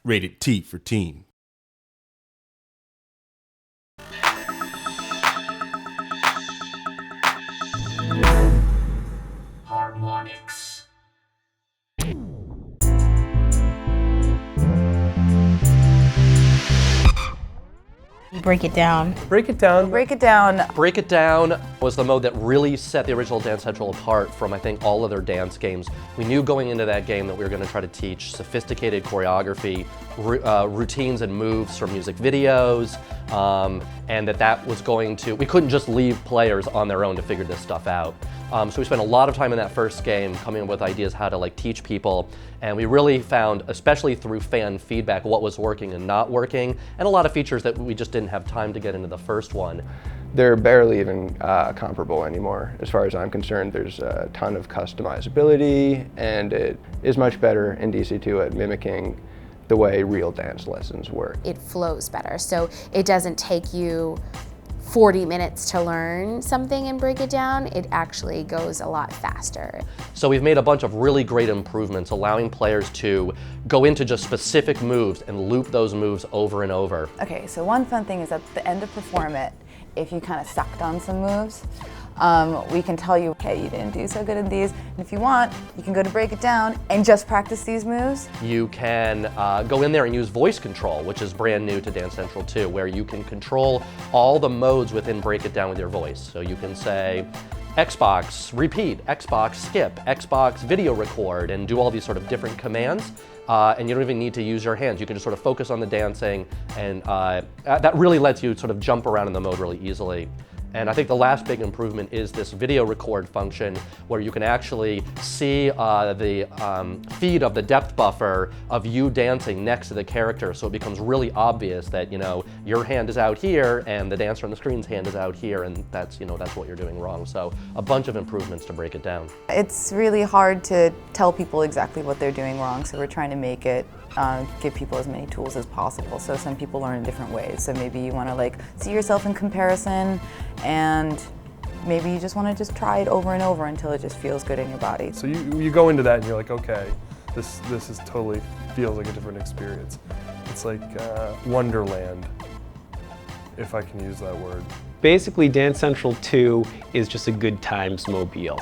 Rated T for teen. Harmonix. Break it down. Break it down. Break it down. Break It Down was the mode that really set the original Dance Central apart from, I think, all other dance games. We knew going into that game that we were going to try to teach sophisticated choreography, routines and moves from music videos, and that was going to, we couldn't just leave players on their own to figure this stuff out. So we spent a lot of time in that first game coming up with ideas how to teach people, and we really found, especially through fan feedback, what was working and not working, and a lot of features that we just didn't have time to get into the first one. They're barely even comparable anymore. As far as I'm concerned, there's a ton of customizability, and it is much better in DC2 at mimicking the way real dance lessons work. It flows better, so it doesn't take you 40 minutes to learn something and break it down. It actually goes a lot faster. So we've made a bunch of really great improvements, allowing players to go into just specific moves and loop those moves over and over. Okay, so one fun thing is at the end of Perform It, if you kind of sucked on some moves, we can tell you, hey, you didn't do so good in these. And if you want, you can go to Break It Down and just practice these moves. You can go in there and use voice control, which is brand new to Dance Central 2, where you can control all the modes within Break It Down with your voice. So you can say, Xbox repeat, Xbox skip, Xbox video record, and do all these sort of different commands. And you don't even need to use your hands. You can just sort of focus on the dancing, and that really lets you sort of jump around in the mode really easily. And I think the last big improvement is this video record function, where you can actually see the feed of the depth buffer of you dancing next to the character, so it becomes really obvious that, you know, your hand is out here and the dancer on the screen's hand is out here, and that's, you know, that's what you're doing wrong. So a bunch of improvements to Break It Down. It's really hard to tell people exactly what they're doing wrong, so we're trying to make it give people as many tools as possible. So some people learn in different ways. So maybe you want to see yourself in comparison, and maybe you just want to try it over and over until it just feels good in your body. So you go into that and you're like, okay, this is totally feels like a different experience. It's like Wonderland, if I can use that word. Basically, Dance Central 2 is just a good times mobile.